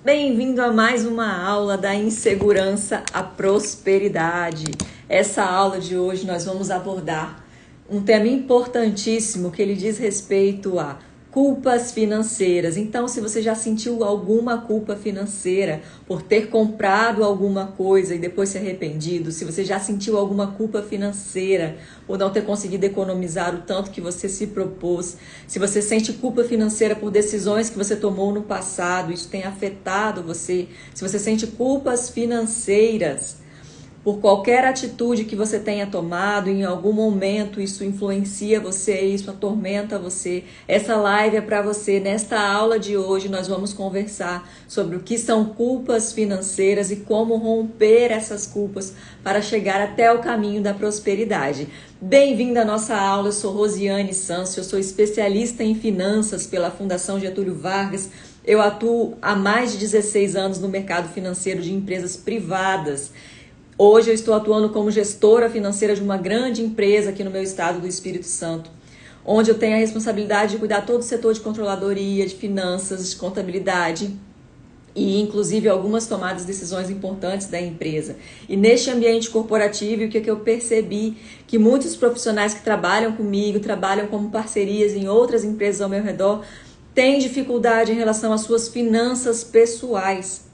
Bem-vindo a mais uma aula da insegurança à prosperidade. Essa aula de hoje nós vamos abordar um tema importantíssimo que ele diz respeito a culpas financeiras. Então, se você já sentiu alguma culpa financeira por ter comprado alguma coisa e depois se arrependido, se você já sentiu alguma culpa financeira por não ter conseguido economizar o tanto que você se propôs, se você sente culpa financeira por decisões que você tomou no passado, isso tem afetado você, se você sente culpas financeiras por qualquer atitude que você tenha tomado, em algum momento isso influencia você, isso atormenta você. Essa live é para você. Nesta aula de hoje nós vamos conversar sobre o que são culpas financeiras e como romper essas culpas para chegar até o caminho da prosperidade. Bem-vinda à nossa aula, eu sou Rosiane Sanso, eu sou especialista em finanças pela Fundação Getúlio Vargas. Eu atuo há mais de 16 anos no mercado financeiro de empresas privadas. Hoje eu estou atuando como gestora financeira de uma grande empresa aqui no meu estado do Espírito Santo, onde eu tenho a responsabilidade de cuidar todo o setor de controladoria, de finanças, de contabilidade e inclusive algumas tomadas de decisões importantes da empresa. E neste ambiente corporativo, o que eu percebi? Que muitos profissionais que trabalham comigo, trabalham como parcerias em outras empresas ao meu redor, têm dificuldade em relação às suas finanças pessoais.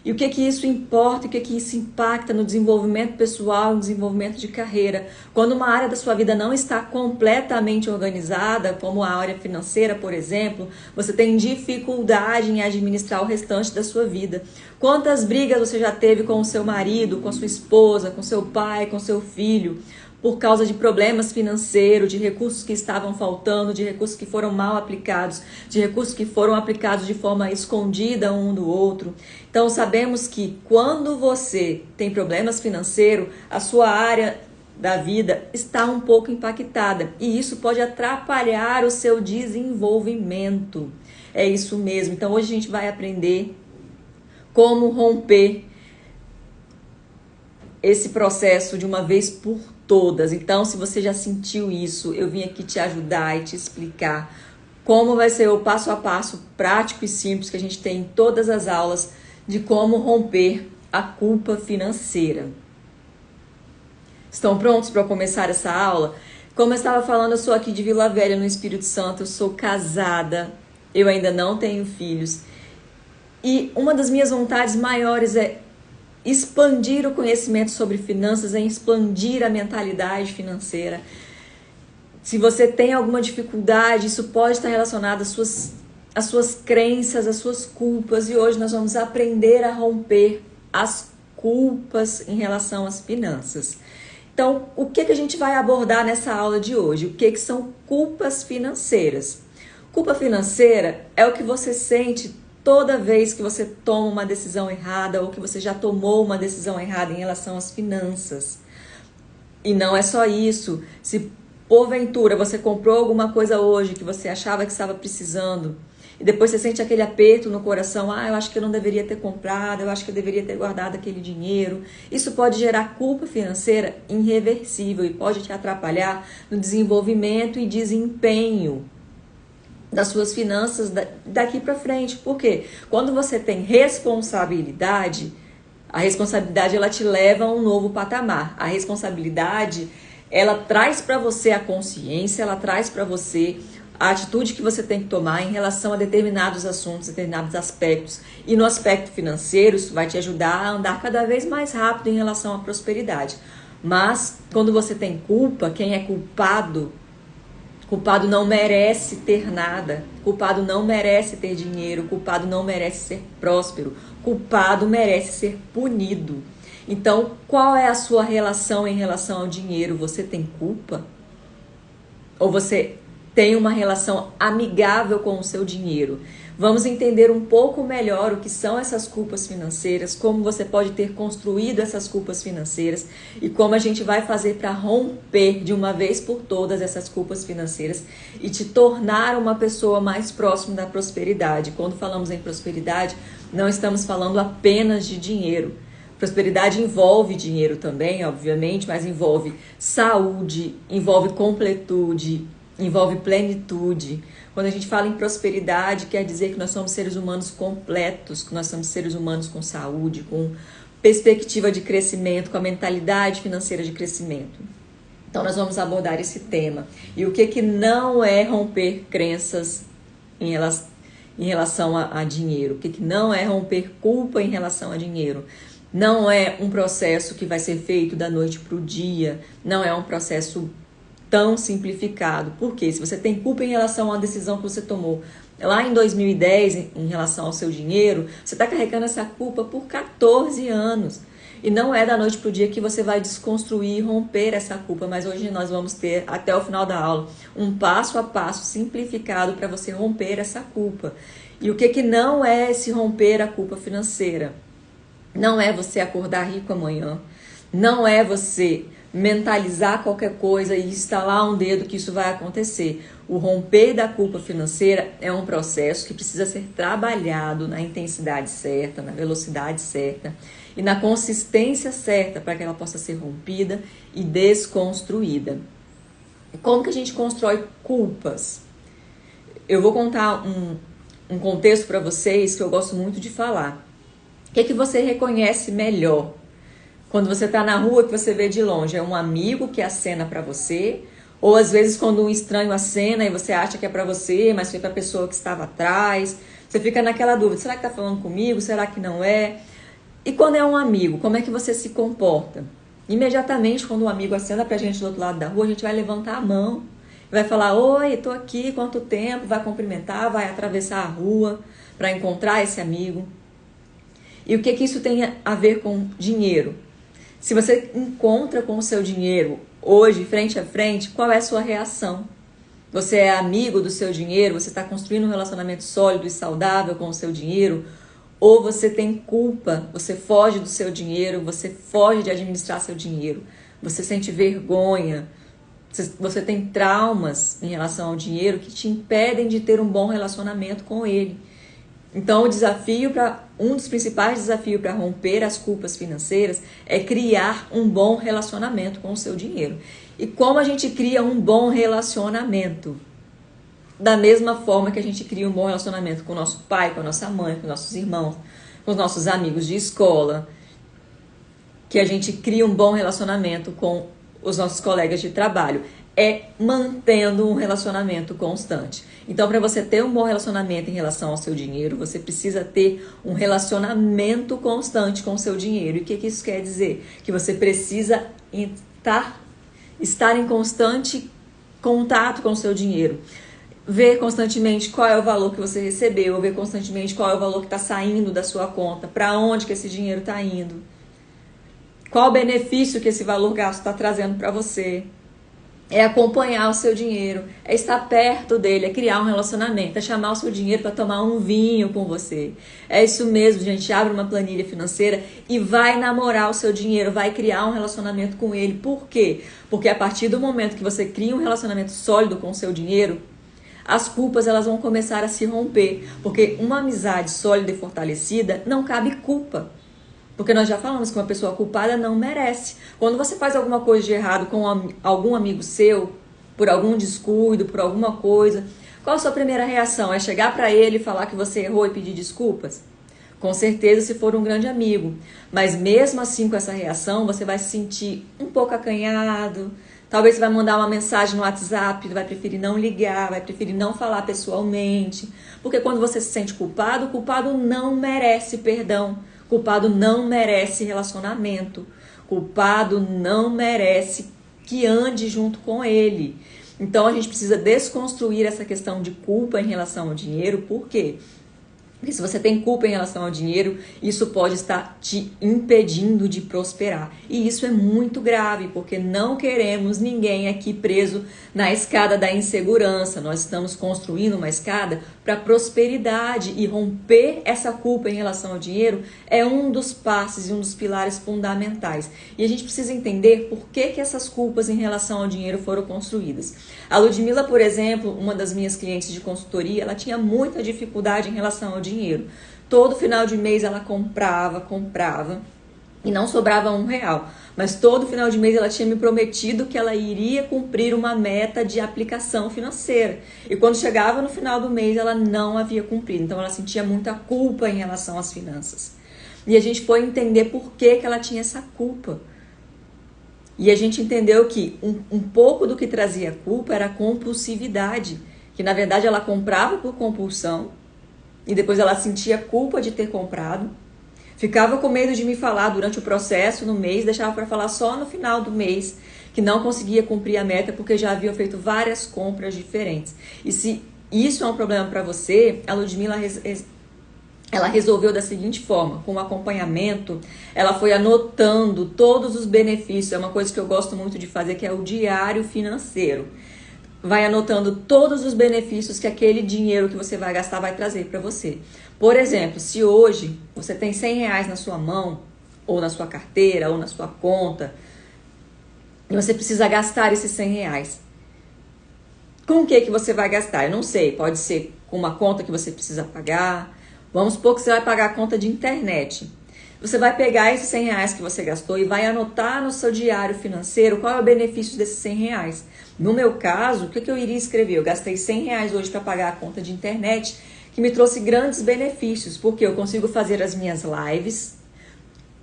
E o que isso importa, o que isso impacta no desenvolvimento pessoal, no desenvolvimento de carreira. Quando uma área da sua vida não está completamente organizada, como a área financeira, por exemplo, você tem dificuldade em administrar o restante da sua vida. Quantas brigas você já teve com o seu marido, com a sua esposa, com seu pai, com seu filho, por causa de problemas financeiros, de recursos que estavam faltando, de recursos que foram mal aplicados, de recursos que foram aplicados de forma escondida um do outro. Então, sabemos que quando você tem problemas financeiros, a sua área da vida está um pouco impactada e isso pode atrapalhar o seu desenvolvimento. É isso mesmo. Então, hoje a gente vai aprender como romper esse processo de uma vez por todas. Então, se você já sentiu isso, eu vim aqui te ajudar e te explicar como vai ser o passo a passo prático e simples que a gente tem em todas as aulas de como romper a culpa financeira. Estão prontos para começar essa aula? Como eu estava falando, eu sou aqui de Vila Velha, no Espírito Santo, eu sou casada, eu ainda não tenho filhos. E uma das minhas vontades maiores é expandir o conhecimento sobre finanças, é expandir a mentalidade financeira. Se você tem alguma dificuldade, isso pode estar relacionado às suas crenças, às suas culpas. E hoje nós vamos aprender a romper as culpas em relação às finanças. Então, o que a gente vai abordar nessa aula de hoje? O que são culpas financeiras? Culpa financeira é o que você sente toda vez que você toma uma decisão errada ou que você já tomou uma decisão errada em relação às finanças. E não é só isso. Se porventura você comprou alguma coisa hoje que você achava que estava precisando e depois você sente aquele aperto no coração, eu acho que eu não deveria ter comprado, eu acho que eu deveria ter guardado aquele dinheiro. Isso pode gerar culpa financeira irreversível e pode te atrapalhar no desenvolvimento e desempenho das suas finanças daqui para frente. Por quê? Quando você tem responsabilidade, a responsabilidade ela te leva a um novo patamar. A responsabilidade, ela traz para você a consciência, ela traz para você a atitude que você tem que tomar em relação a determinados assuntos, determinados aspectos. E no aspecto financeiro, isso vai te ajudar a andar cada vez mais rápido em relação à prosperidade. Mas, quando você tem culpa, quem é culpado não merece ter nada, culpado não merece ter dinheiro, culpado não merece ser próspero, culpado merece ser punido. Então, qual é a sua relação em relação ao dinheiro? Você tem culpa? Ou você tem uma relação amigável com o seu dinheiro? Vamos entender um pouco melhor o que são essas culpas financeiras, como você pode ter construído essas culpas financeiras e como a gente vai fazer para romper de uma vez por todas essas culpas financeiras e te tornar uma pessoa mais próxima da prosperidade. Quando falamos em prosperidade, não estamos falando apenas de dinheiro. Prosperidade envolve dinheiro também, obviamente, mas envolve saúde, envolve completude, envolve plenitude. Quando a gente fala em prosperidade, quer dizer que nós somos seres humanos completos, que nós somos seres humanos com saúde, com perspectiva de crescimento, com a mentalidade financeira de crescimento. Então nós vamos abordar esse tema. E o que não é romper crenças em relação a dinheiro? O que não é romper culpa em relação a dinheiro? Não é um processo que vai ser feito da noite para o dia, não é um processo tão simplificado. Porque se você tem culpa em relação à decisão que você tomou lá em 2010 em relação ao seu dinheiro, você está carregando essa culpa por 14 anos. E não é da noite para o dia que você vai desconstruir e romper essa culpa, mas hoje nós vamos ter, até o final da aula, um passo a passo simplificado para você romper essa culpa. E o que não é esse romper a culpa financeira? Não é você acordar rico amanhã, não é você mentalizar qualquer coisa e estalar um dedo que isso vai acontecer. O romper da culpa financeira é um processo que precisa ser trabalhado na intensidade certa, na velocidade certa e na consistência certa para que ela possa ser rompida e desconstruída. Como que a gente constrói culpas? Eu vou contar um contexto para vocês que eu gosto muito de falar. O que você reconhece melhor? Quando você está na rua que você vê de longe, é um amigo que acena para você? Ou às vezes quando um estranho acena e você acha que é para você, mas foi para a pessoa que estava atrás? Você fica naquela dúvida, será que está falando comigo? Será que não é? E quando é um amigo, como é que você se comporta? Imediatamente quando um amigo acena para a gente do outro lado da rua, a gente vai levantar a mão, vai falar, oi, estou aqui, quanto tempo? Vai cumprimentar, vai atravessar a rua para encontrar esse amigo. E o que isso tem a ver com dinheiro? Se você encontra com o seu dinheiro hoje, frente a frente, qual é a sua reação? Você é amigo do seu dinheiro? Você está construindo um relacionamento sólido e saudável com o seu dinheiro? Ou você tem culpa? Você foge do seu dinheiro? Você foge de administrar seu dinheiro? Você sente vergonha? Você tem traumas em relação ao dinheiro que te impedem de ter um bom relacionamento com ele. Então, um dos principais desafios para romper as culpas financeiras é criar um bom relacionamento com o seu dinheiro. E como a gente cria um bom relacionamento? Da mesma forma que a gente cria um bom relacionamento com o nosso pai, com a nossa mãe, com nossos irmãos, com os nossos amigos de escola, que a gente cria um bom relacionamento com os nossos colegas de trabalho, é mantendo um relacionamento constante. Então, para você ter um bom relacionamento em relação ao seu dinheiro, você precisa ter um relacionamento constante com o seu dinheiro. E o que isso quer dizer? Que você precisa estar em constante contato com o seu dinheiro. Ver constantemente qual é o valor que você recebeu, ver constantemente qual é o valor que está saindo da sua conta, para onde que esse dinheiro está indo, qual o benefício que esse valor gasto está trazendo para você. É acompanhar o seu dinheiro, é estar perto dele, é criar um relacionamento, é chamar o seu dinheiro para tomar um vinho com você. É isso mesmo, gente, abre uma planilha financeira e vai namorar o seu dinheiro, vai criar um relacionamento com ele. Por quê? Porque a partir do momento que você cria um relacionamento sólido com o seu dinheiro, as culpas elas vão começar a se romper. Porque uma amizade sólida e fortalecida não cabe culpa. Porque nós já falamos que uma pessoa culpada não merece. Quando você faz alguma coisa de errado com algum amigo seu, por algum descuido, por alguma coisa, qual a sua primeira reação? É chegar para ele e falar que você errou e pedir desculpas? Com certeza, se for um grande amigo. Mas mesmo assim, com essa reação, você vai se sentir um pouco acanhado. Talvez você vai mandar uma mensagem no WhatsApp, vai preferir não ligar, vai preferir não falar pessoalmente. Porque quando você se sente culpado, o culpado não merece perdão. Culpado não merece relacionamento. Culpado não merece que ande junto com ele. Então a gente precisa desconstruir essa questão de culpa em relação ao dinheiro. Por quê? Porque se você tem culpa em relação ao dinheiro, isso pode estar te impedindo de prosperar. E isso é muito grave, porque não queremos ninguém aqui preso na escada da insegurança. Nós estamos construindo uma escada para prosperidade, e romper essa culpa em relação ao dinheiro é um dos passos e um dos pilares fundamentais. E a gente precisa entender por que essas culpas em relação ao dinheiro foram construídas. A Ludmila, por exemplo, uma das minhas clientes de consultoria, ela tinha muita dificuldade em relação ao dinheiro. Todo final de mês ela comprava. e não sobrava R$1. Mas todo final de mês ela tinha me prometido que ela iria cumprir uma meta de aplicação financeira. E quando chegava no final do mês, ela não havia cumprido. Então ela sentia muita culpa em relação às finanças. E a gente foi entender por que ela tinha essa culpa. E a gente entendeu que um pouco do que trazia culpa era a compulsividade. Que na verdade ela comprava por compulsão e depois ela sentia culpa de ter comprado. Ficava com medo de me falar durante o processo, no mês, deixava para falar só no final do mês, que não conseguia cumprir a meta porque já haviam feito várias compras diferentes. E se isso é um problema para você, a Ludmila ela resolveu da seguinte forma, com o acompanhamento, ela foi anotando todos os benefícios, é uma coisa que eu gosto muito de fazer, que é o diário financeiro. Vai anotando todos os benefícios que aquele dinheiro que você vai gastar vai trazer para você. Por exemplo, se hoje você tem R$100 na sua mão, ou na sua carteira, ou na sua conta, e você precisa gastar esses R$100. Com o que você vai gastar? Eu não sei, pode ser com uma conta que você precisa pagar. Vamos supor que você vai pagar a conta de internet. Você vai pegar esses R$100 que você gastou e vai anotar no seu diário financeiro qual é o benefício desses R$100. No meu caso, o que eu iria escrever? Eu gastei R$100 hoje para pagar a conta de internet, que me trouxe grandes benefícios, porque eu consigo fazer as minhas lives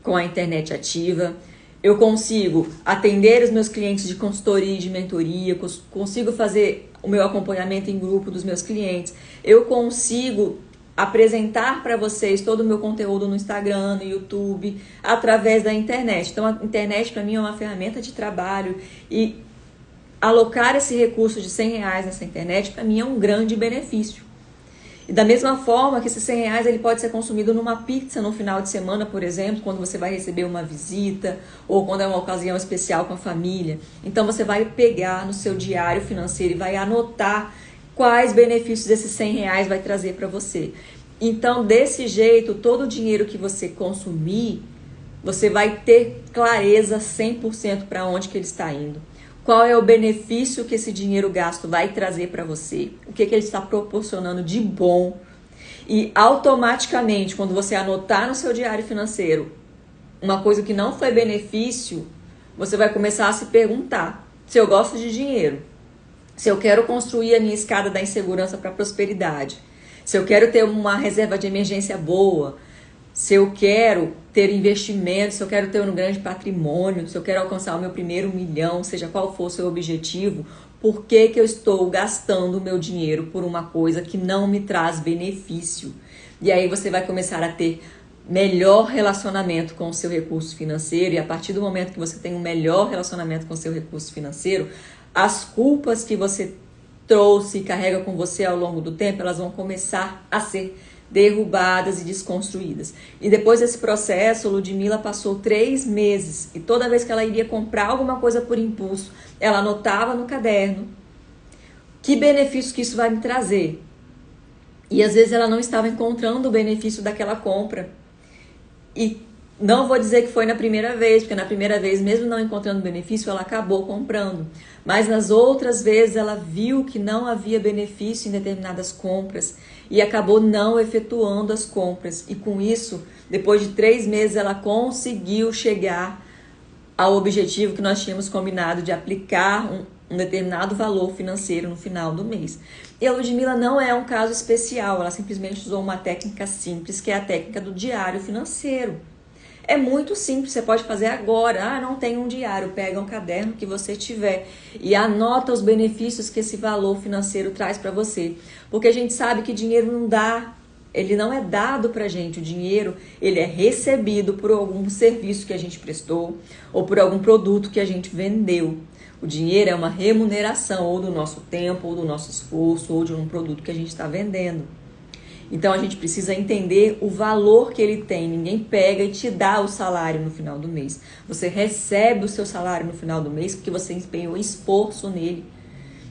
com a internet ativa, eu consigo atender os meus clientes de consultoria e de mentoria, consigo fazer o meu acompanhamento em grupo dos meus clientes, eu consigo apresentar para vocês todo o meu conteúdo no Instagram, no YouTube, através da internet. Então a internet para mim é uma ferramenta de trabalho e alocar esse recurso de R$100 nessa internet para mim é um grande benefício. E da mesma forma que esses R$100 ele pode ser consumido numa pizza no final de semana, por exemplo, quando você vai receber uma visita ou quando é uma ocasião especial com a família. Então você vai pegar no seu diário financeiro e vai anotar quais benefícios esses R$100 vai trazer para você. Então, desse jeito, todo o dinheiro que você consumir, você vai ter clareza 100% para onde que ele está indo. Qual é o benefício que esse dinheiro gasto vai trazer para você? O que ele está proporcionando de bom? E automaticamente, quando você anotar no seu diário financeiro uma coisa que não foi benefício, você vai começar a se perguntar se eu gosto de dinheiro, se eu quero construir a minha escada da insegurança para a prosperidade, se eu quero ter uma reserva de emergência boa, se eu quero ter investimento, se eu quero ter um grande patrimônio, se eu quero alcançar o meu primeiro milhão, seja qual for o seu objetivo, por que eu estou gastando o meu dinheiro por uma coisa que não me traz benefício? E aí você vai começar a ter melhor relacionamento com o seu recurso financeiro, e a partir do momento que você tem um melhor relacionamento com o seu recurso financeiro, as culpas que você trouxe e carrega com você ao longo do tempo, elas vão começar a ser derrubadas e desconstruídas. E depois desse processo, Ludmila passou 3 meses e toda vez que ela iria comprar alguma coisa por impulso, ela anotava no caderno que benefício que isso vai me trazer. E às vezes ela não estava encontrando o benefício daquela compra. E não vou dizer que foi na primeira vez, porque na primeira vez, mesmo não encontrando benefício, ela acabou comprando. Mas nas outras vezes ela viu que não havia benefício em determinadas compras e acabou não efetuando as compras. E com isso, depois de 3 meses, ela conseguiu chegar ao objetivo que nós tínhamos combinado de aplicar um determinado valor financeiro no final do mês. E a Ludmila não é um caso especial, ela simplesmente usou uma técnica simples, que é a técnica do diário financeiro. É muito simples, você pode fazer agora. Ah, não tem um diário, pega um caderno que você tiver e anota os benefícios que esse valor financeiro traz para você. Porque a gente sabe que dinheiro não dá, ele não é dado pra gente. O dinheiro, ele é recebido por algum serviço que a gente prestou ou por algum produto que a gente vendeu. O dinheiro é uma remuneração ou do nosso tempo, ou do nosso esforço, ou de um produto que a gente está vendendo. Então a gente precisa entender o valor que ele tem. Ninguém pega e te dá o salário no final do mês. Você recebe o seu salário no final do mês porque você empenhou esforço nele.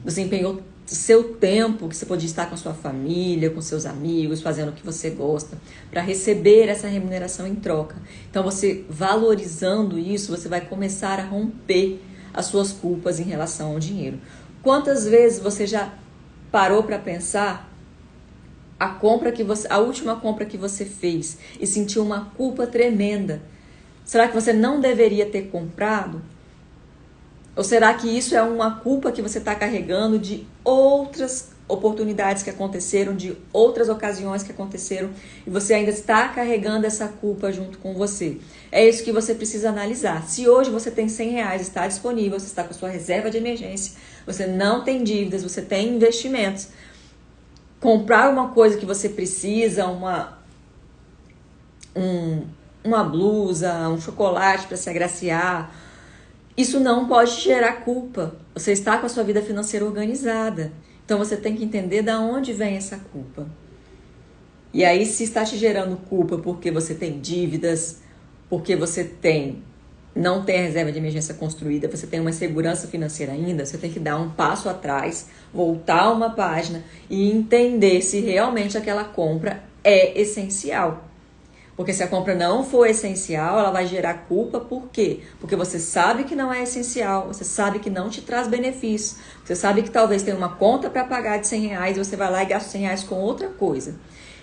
Você empenhou seu tempo, que você podia estar com a sua família, com seus amigos, fazendo o que você gosta, para receber essa remuneração em troca. Então você valorizando isso, você vai começar a romper as suas culpas em relação ao dinheiro. Quantas vezes você já parou para pensar a última compra que você fez e sentiu uma culpa tremenda? Será que você não deveria ter comprado? Ou será que isso é uma culpa que você está carregando de outras oportunidades que aconteceram, de outras ocasiões que aconteceram, e você ainda está carregando essa culpa junto com você? É isso que você precisa analisar. Se hoje você tem R$100, está disponível, você está com a sua reserva de emergência, você não tem dívidas, você tem investimentos, comprar uma coisa que você precisa, uma blusa, um chocolate para se agraciar, isso não pode te gerar culpa. Você está com a sua vida financeira organizada. Então você tem que entender de onde vem essa culpa. E aí, se está te gerando culpa porque você tem dívidas, porque você não tem a reserva de emergência construída, você tem uma insegurança financeira ainda, você tem que dar um passo atrás, voltar uma página e entender se realmente aquela compra é essencial. Porque se a compra não for essencial, ela vai gerar culpa. Por quê? Porque você sabe que não é essencial, você sabe que não te traz benefícios, você sabe que talvez tenha uma conta para pagar de R$100 e você vai lá e gasta R$100 com outra coisa.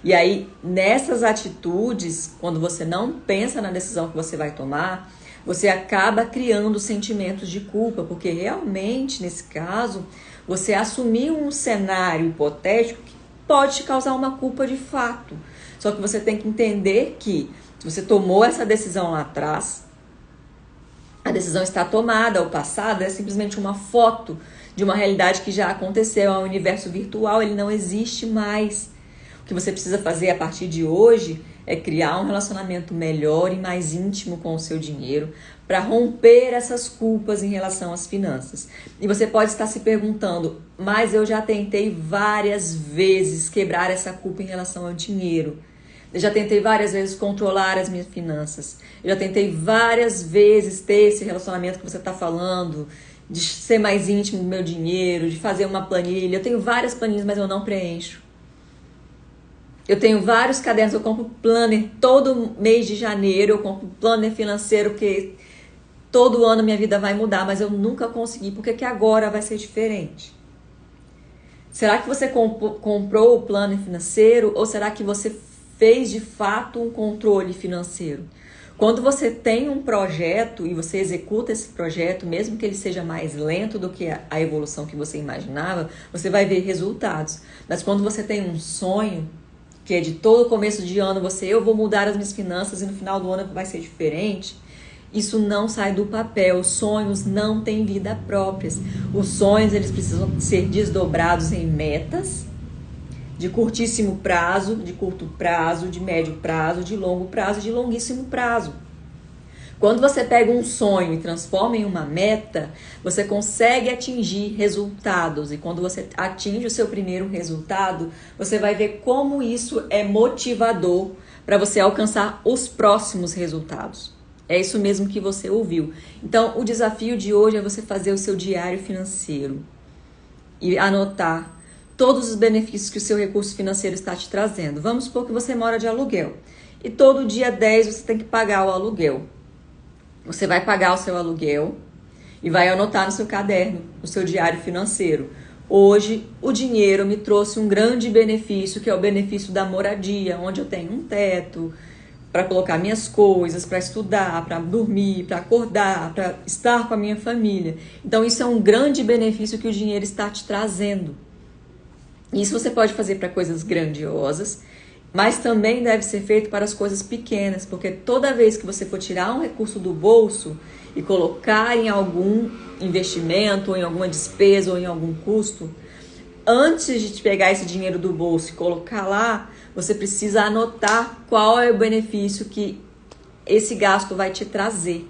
E aí, nessas atitudes, quando você não pensa na decisão que você vai tomar, você acaba criando sentimentos de culpa, porque realmente, nesse caso, você assumiu um cenário hipotético que pode te causar uma culpa de fato. Só que você tem que entender que se você tomou essa decisão lá atrás, a decisão está tomada, o passado é simplesmente uma foto de uma realidade que já aconteceu, é um universo virtual, ele não existe mais. O que você precisa fazer a partir de hoje é criar um relacionamento melhor e mais íntimo com o seu dinheiro para romper essas culpas em relação às finanças. E você pode estar se perguntando, mas eu já tentei várias vezes quebrar essa culpa em relação ao dinheiro. Eu já tentei várias vezes controlar as minhas finanças. Eu já tentei várias vezes ter esse relacionamento que você está falando, de ser mais íntimo do meu dinheiro, de fazer uma planilha. Eu tenho várias planilhas, mas eu não preencho. Eu tenho vários cadernos, eu compro planner todo mês de janeiro, eu compro planner financeiro, porque todo ano minha vida vai mudar, mas eu nunca consegui, porque que agora vai ser diferente? Será que você comprou o planner financeiro ou será que você fez de fato um controle financeiro? Quando você tem um projeto e você executa esse projeto, mesmo que ele seja mais lento do que a evolução que você imaginava, você vai ver resultados. Mas quando você tem um sonho, que é de todo começo de ano, eu vou mudar as minhas finanças e no final do ano vai ser diferente, isso não sai do papel. Os sonhos não têm vida própria. Os sonhos, eles precisam ser desdobrados em metas de curtíssimo prazo, de curto prazo, de médio prazo, de longo prazo, de longuíssimo prazo. Quando você pega um sonho e transforma em uma meta, você consegue atingir resultados. E quando você atinge o seu primeiro resultado, você vai ver como isso é motivador para você alcançar os próximos resultados. É isso mesmo que você ouviu. Então, o desafio de hoje é você fazer o seu diário financeiro e anotar todos os benefícios que o seu recurso financeiro está te trazendo. Vamos supor que você mora de aluguel e todo dia 10 você tem que pagar o aluguel. Você vai pagar o seu aluguel e vai anotar no seu caderno, no seu diário financeiro. Hoje, o dinheiro me trouxe um grande benefício, que é o benefício da moradia, onde eu tenho um teto para colocar minhas coisas, para estudar, para dormir, para acordar, para estar com a minha família. Então, isso é um grande benefício que o dinheiro está te trazendo. Isso você pode fazer para coisas grandiosas, mas também deve ser feito para as coisas pequenas, porque toda vez que você for tirar um recurso do bolso e colocar em algum investimento, ou em alguma despesa, ou em algum custo, antes de te pegar esse dinheiro do bolso e colocar lá, você precisa anotar qual é o benefício que esse gasto vai te trazer.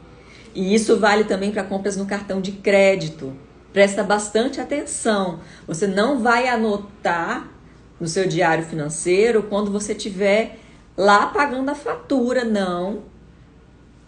E isso vale também para compras no cartão de crédito. Presta bastante atenção. Você não vai anotar no seu diário financeiro quando você estiver lá pagando a fatura, não.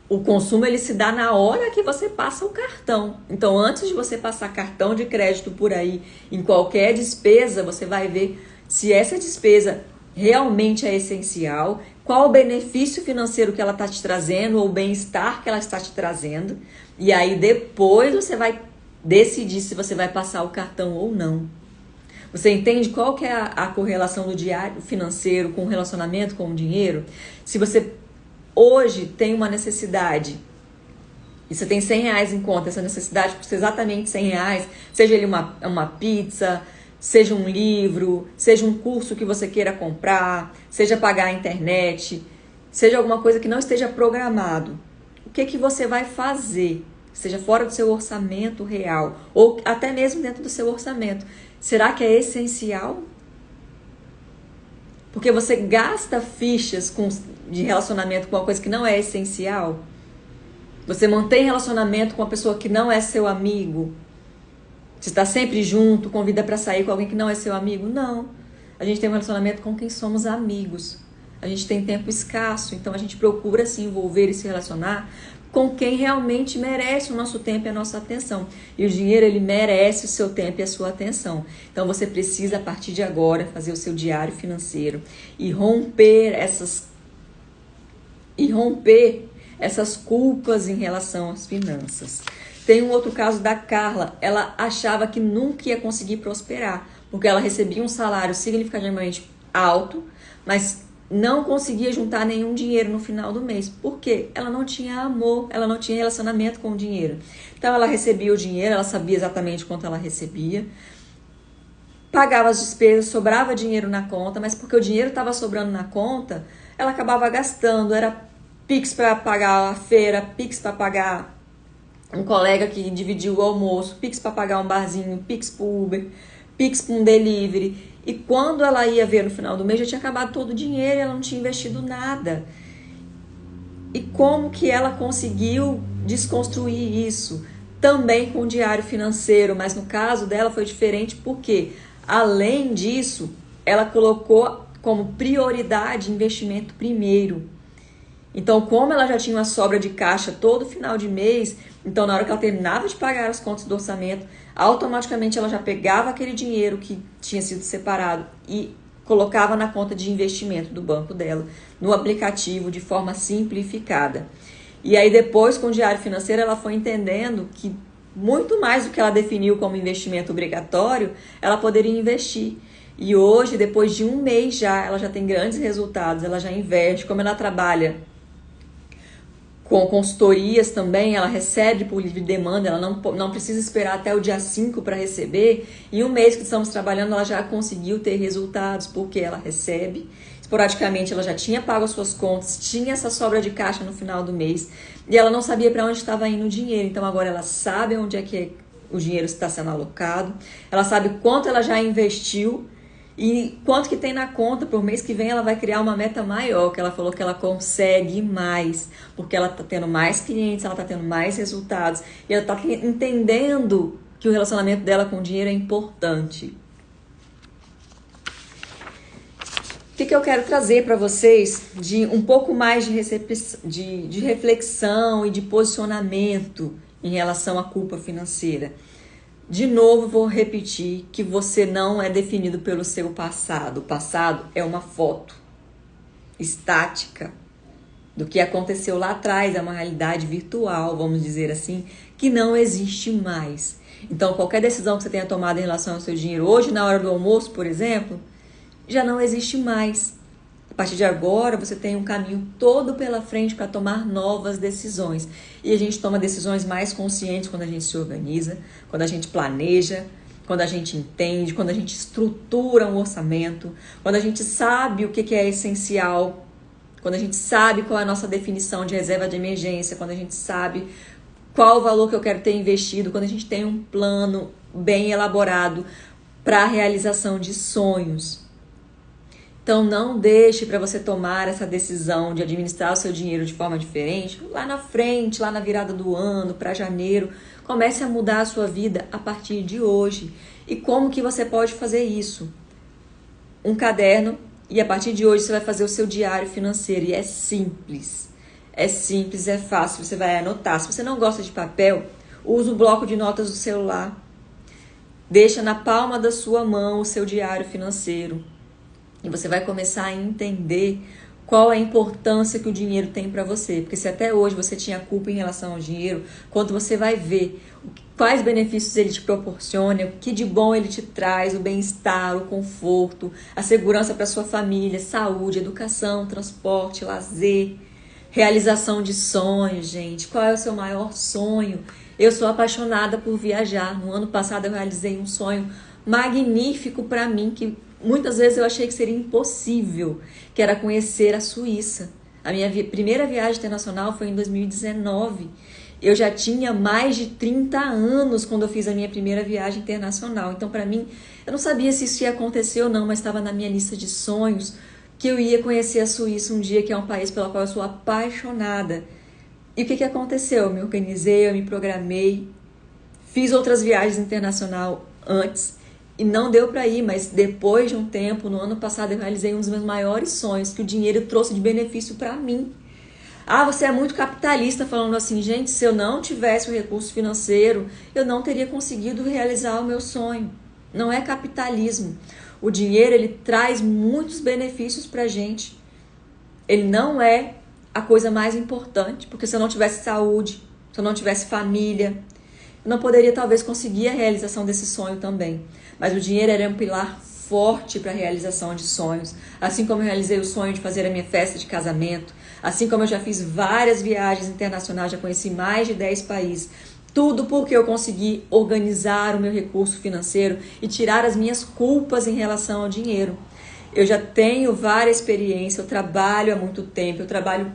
O consumo ele se dá na hora que você passa o cartão. Então, antes de você passar cartão de crédito por aí, em qualquer despesa, você vai ver se essa despesa realmente é essencial, qual o benefício financeiro que ela está te trazendo, ou o bem-estar que ela está te trazendo. E aí, depois, você vai decidir se você vai passar o cartão ou não. Você entende qual que é a correlação do diário financeiro com o relacionamento com o dinheiro? Se você hoje tem uma necessidade e você tem R$ 100 em conta, essa necessidade custa exatamente R$ 100, seja ele uma pizza, seja um livro, seja um curso que você queira comprar, seja pagar a internet, seja alguma coisa que não esteja programado. O que você vai fazer? Seja fora do seu orçamento real, ou até mesmo dentro do seu orçamento. Será que é essencial? Porque você gasta fichas de relacionamento com uma coisa que não é essencial? Você mantém relacionamento com uma pessoa que não é seu amigo? Você está sempre junto, convida para sair com alguém que não é seu amigo? Não. A gente tem um relacionamento com quem somos amigos. A gente tem tempo escasso, então a gente procura se envolver e se relacionar com quem realmente merece o nosso tempo e a nossa atenção. E o dinheiro, ele merece o seu tempo e a sua atenção. Então você precisa, a partir de agora, fazer o seu diário financeiro e romper essas culpas em relação às finanças. Tem um outro caso da Carla. Ela achava que nunca ia conseguir prosperar, porque ela recebia um salário significativamente alto, mas não conseguia juntar nenhum dinheiro no final do mês. Por quê? Ela não tinha amor, ela não tinha relacionamento com o dinheiro. Então ela recebia o dinheiro, ela sabia exatamente quanto ela recebia, pagava as despesas, sobrava dinheiro na conta, mas porque o dinheiro estava sobrando na conta, ela acabava gastando. Era Pix para pagar a feira, Pix para pagar um colega que dividiu o almoço, Pix para pagar um barzinho, Pix para Uber, Pix para um delivery. E quando ela ia ver no final do mês, já tinha acabado todo o dinheiro e ela não tinha investido nada. E como que ela conseguiu desconstruir isso? Também com o diário financeiro, mas no caso dela foi diferente porque, além disso, ela colocou como prioridade investimento primeiro. Então, como ela já tinha uma sobra de caixa todo final de mês, então na hora que ela terminava de pagar as contas do orçamento, automaticamente ela já pegava aquele dinheiro que tinha sido separado e colocava na conta de investimento do banco dela, no aplicativo, de forma simplificada. E aí depois, com o diário financeiro, ela foi entendendo que muito mais do que ela definiu como investimento obrigatório, ela poderia investir. E hoje, depois de um mês já, ela já tem grandes resultados, ela já investe. Como ela trabalha com consultorias também, ela recebe por livre demanda, ela não precisa esperar até o dia 5 para receber. Em um mês que estamos trabalhando, ela já conseguiu ter resultados, porque ela recebe. Esporadicamente, ela já tinha pago as suas contas, tinha essa sobra de caixa no final do mês, e ela não sabia para onde estava indo o dinheiro. Então agora ela sabe onde é que o dinheiro está sendo alocado, ela sabe quanto ela já investiu, e quanto que tem na conta. Por mês que vem ela vai criar uma meta maior, que ela falou que ela consegue mais, porque ela está tendo mais clientes, ela está tendo mais resultados, e ela está entendendo que o relacionamento dela com o dinheiro é importante. O que eu quero trazer para vocês de um pouco mais de reflexão e de posicionamento em relação à culpa financeira. De novo, vou repetir que você não é definido pelo seu passado. O passado é uma foto estática do que aconteceu lá atrás, é uma realidade virtual, vamos dizer assim, que não existe mais. Então, qualquer decisão que você tenha tomado em relação ao seu dinheiro hoje, na hora do almoço, por exemplo, já não existe mais. A partir de agora, você tem um caminho todo pela frente para tomar novas decisões. E a gente toma decisões mais conscientes quando a gente se organiza, quando a gente planeja, quando a gente entende, quando a gente estrutura um orçamento, quando a gente sabe o que é essencial, quando a gente sabe qual é a nossa definição de reserva de emergência, quando a gente sabe qual o valor que eu quero ter investido, quando a gente tem um plano bem elaborado para a realização de sonhos. Então não deixe para você tomar essa decisão de administrar o seu dinheiro de forma diferente lá na frente, lá na virada do ano, para janeiro. Comece a mudar a sua vida a partir de hoje. E como que você pode fazer isso? Um caderno, e a partir de hoje você vai fazer o seu diário financeiro. E é simples, é fácil, você vai anotar. Se você não gosta de papel, use o bloco de notas do celular. Deixa na palma da sua mão o seu diário financeiro. E você vai começar a entender qual a importância que o dinheiro tem para você. Porque se até hoje você tinha culpa em relação ao dinheiro, quando você vai ver quais benefícios ele te proporciona, o que de bom ele te traz, o bem-estar, o conforto, a segurança para sua família, saúde, educação, transporte, lazer, Realização de sonhos, gente. Qual é o seu maior sonho? Eu sou apaixonada por viajar. No ano passado eu realizei um sonho magnífico para mim, que muitas vezes eu achei que seria impossível, que era conhecer a Suíça. A minha primeira viagem internacional foi em 2019. Eu já tinha mais de 30 anos quando eu fiz a minha primeira viagem internacional. Então, para mim, eu não sabia se isso ia acontecer ou não, mas estava na minha lista de sonhos que eu ia conhecer a Suíça um dia, que é um país pelo qual eu sou apaixonada. E o que aconteceu? Eu me organizei, eu me programei, fiz outras viagens internacionais antes e não deu para ir, mas depois de um tempo, no ano passado, eu realizei um dos meus maiores sonhos, que o dinheiro trouxe de benefício para mim. Ah, você é muito capitalista, falando assim, gente, se eu não tivesse o recurso financeiro, eu não teria conseguido realizar o meu sonho. Não é capitalismo. O dinheiro, ele traz muitos benefícios pra gente. Ele não é a coisa mais importante, porque se eu não tivesse saúde, se eu não tivesse família, eu não poderia talvez conseguir a realização desse sonho também. Mas o dinheiro era um pilar forte para a realização de sonhos. Assim como eu realizei o sonho de fazer a minha festa de casamento, assim como eu já fiz várias viagens internacionais, já conheci mais de 10 países, tudo porque eu consegui organizar o meu recurso financeiro e tirar as minhas culpas em relação ao dinheiro. Eu já tenho várias experiências, eu trabalho há muito tempo, eu trabalho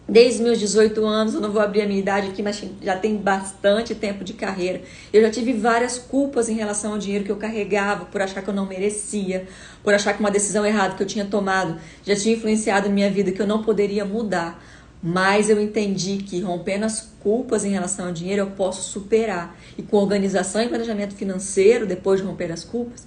desde meus 18 anos, eu não vou abrir a minha idade aqui, mas já tem bastante tempo de carreira. Eu já tive várias culpas em relação ao dinheiro que eu carregava, por achar que eu não merecia, por achar que uma decisão errada que eu tinha tomado já tinha influenciado a minha vida, que eu não poderia mudar. Mas eu entendi que rompendo as culpas em relação ao dinheiro, eu posso superar. E com organização e planejamento financeiro, depois de romper as culpas,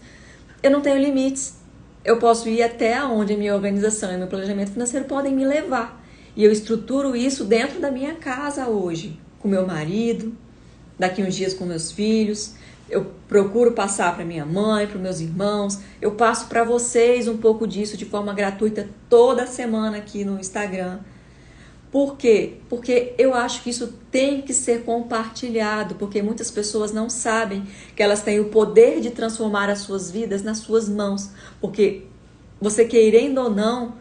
eu não tenho limites. Eu posso ir até onde a minha organização e meu planejamento financeiro podem me levar. E eu estruturo isso dentro da minha casa hoje, com meu marido, daqui uns dias com meus filhos. Eu procuro passar para minha mãe, para meus irmãos. Eu passo para vocês um pouco disso de forma gratuita toda semana aqui no Instagram. Por quê? Porque eu acho que isso tem que ser compartilhado, porque muitas pessoas não sabem que elas têm o poder de transformar as suas vidas nas suas mãos. Porque você querendo ou não,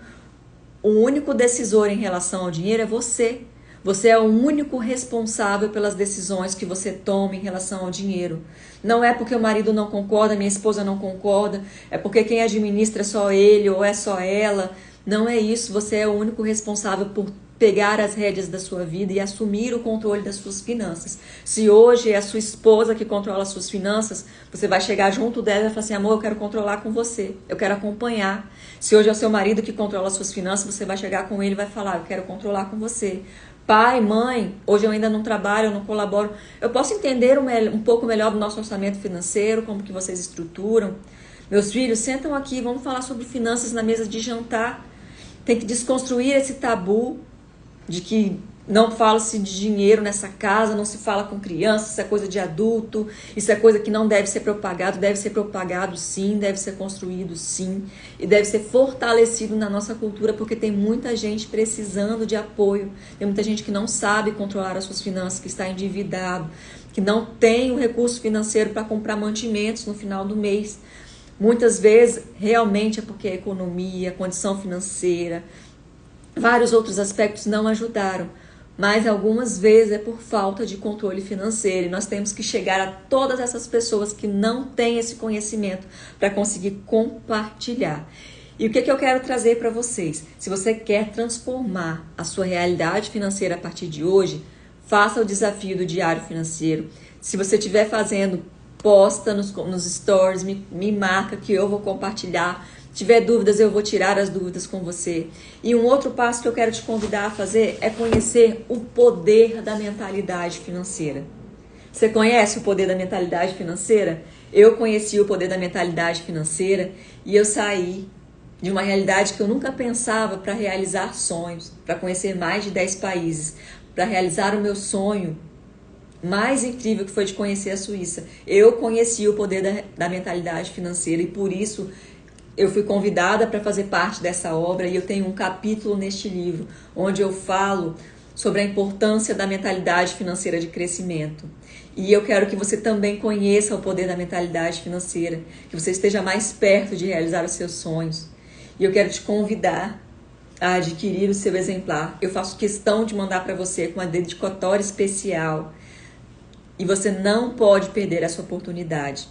o único decisor em relação ao dinheiro é você. Você é o único responsável pelas decisões que você toma em relação ao dinheiro. Não é porque o marido não concorda, minha esposa não concorda, é porque quem administra é só ele ou é só ela. Não é isso, você é o único responsável por pegar as rédeas da sua vida e assumir o controle das suas finanças. Se hoje é a sua esposa que controla as suas finanças, você vai chegar junto dela e vai falar assim, amor, eu quero controlar com você, eu quero acompanhar. Se hoje é o seu marido que controla as suas finanças, você vai chegar com ele e vai falar, eu quero controlar com você. Pai, mãe, hoje eu ainda não trabalho, eu não colaboro. Eu posso entender um pouco melhor do nosso orçamento financeiro, como que vocês estruturam. Meus filhos, sentam aqui, vamos falar sobre finanças na mesa de jantar. Tem que desconstruir esse tabu de que não fala-se de dinheiro nessa casa, não se fala com crianças, isso é coisa de adulto, isso é coisa que não deve ser propagado sim, deve ser construído sim, e deve ser fortalecido na nossa cultura, porque tem muita gente precisando de apoio, tem muita gente que não sabe controlar as suas finanças, que está endividado, que não tem o recurso financeiro para comprar mantimentos no final do mês. Muitas vezes, realmente é porque a economia, a condição financeira, vários outros aspectos não ajudaram, mas algumas vezes é por falta de controle financeiro. E nós temos que chegar a todas essas pessoas que não têm esse conhecimento para conseguir compartilhar. E o que eu quero trazer para vocês? Se você quer transformar a sua realidade financeira a partir de hoje, faça o desafio do Diário Financeiro. Se você estiver fazendo, posta nos stories, me marca que eu vou compartilhar. Se tiver dúvidas, eu vou tirar as dúvidas com você. E um outro passo que eu quero te convidar a fazer é conhecer o poder da mentalidade financeira. Você conhece o poder da mentalidade financeira? Eu conheci o poder da mentalidade financeira e eu saí de uma realidade que eu nunca pensava para realizar sonhos, para conhecer mais de 10 países, para realizar o meu sonho mais incrível, que foi de conhecer a Suíça. Eu conheci o poder da mentalidade financeira e por isso eu fui convidada para fazer parte dessa obra e eu tenho um capítulo neste livro onde eu falo sobre a importância da mentalidade financeira de crescimento. E eu quero que você também conheça o poder da mentalidade financeira, que você esteja mais perto de realizar os seus sonhos. E eu quero te convidar a adquirir o seu exemplar. Eu faço questão de mandar para você com uma dedicatória especial. E você não pode perder essa oportunidade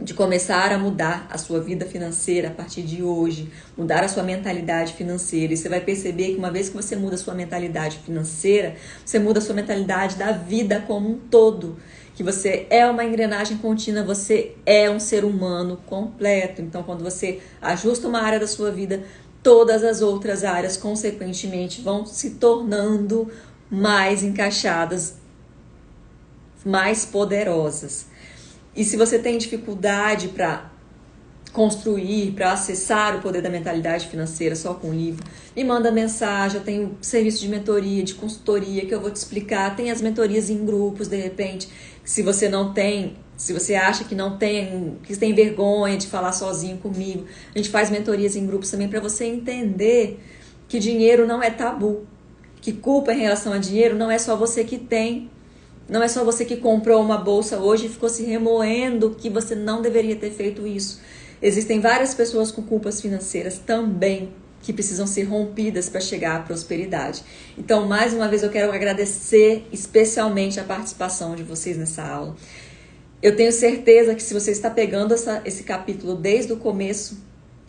de começar a mudar a sua vida financeira a partir de hoje, mudar a sua mentalidade financeira. E você vai perceber que uma vez que você muda a sua mentalidade financeira, você muda a sua mentalidade da vida como um todo. Que você é uma engrenagem contínua, você é um ser humano completo. Então, quando você ajusta uma área da sua vida, todas as outras áreas, consequentemente, vão se tornando mais encaixadas, mais poderosas. E se você tem dificuldade para construir, para acessar o poder da mentalidade financeira só com o livro, me manda mensagem. Eu tenho serviço de mentoria, de consultoria que eu vou te explicar. Tem as mentorias em grupos, de repente. Se você não tem, se você acha que não tem, que tem vergonha de falar sozinho comigo, a gente faz mentorias em grupos também para você entender que dinheiro não é tabu, que culpa em relação a dinheiro não é só você que tem. Não é só você que comprou uma bolsa hoje e ficou se remoendo que você não deveria ter feito isso. Existem várias pessoas com culpas financeiras também que precisam ser rompidas para chegar à prosperidade. Então, mais uma vez, eu quero agradecer especialmente a participação de vocês nessa aula. Eu tenho certeza que se você está pegando esse capítulo desde o começo,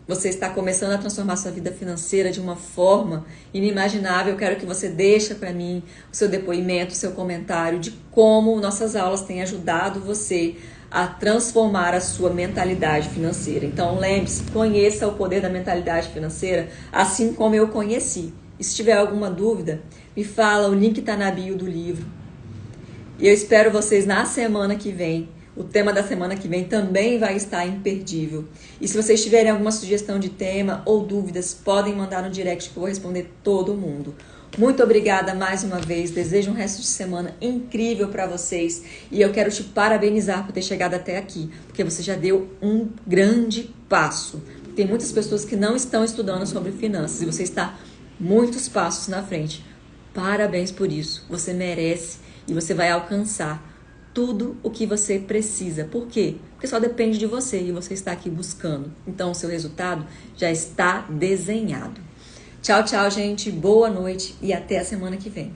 você está começando a transformar sua vida financeira de uma forma inimaginável. Eu quero que você deixe para mim o seu depoimento, o seu comentário de como nossas aulas têm ajudado você a transformar a sua mentalidade financeira. Então, lembre-se, conheça o poder da mentalidade financeira assim como eu conheci. E se tiver alguma dúvida, me fala, o link está na bio do livro. E eu espero vocês na semana que vem. O tema da semana que vem também vai estar imperdível. E se vocês tiverem alguma sugestão de tema ou dúvidas, podem mandar no direct que eu vou responder todo mundo. Muito obrigada mais uma vez. Desejo um resto de semana incrível para vocês. E eu quero te parabenizar por ter chegado até aqui, porque você já deu um grande passo. Tem muitas pessoas que não estão estudando sobre finanças e você está muitos passos na frente. Parabéns por isso. Você merece e você vai alcançar tudo o que você precisa. Por quê? Porque só depende de você e você está aqui buscando. Então, o seu resultado já está desenhado. Tchau, tchau, gente. Boa noite e até a semana que vem.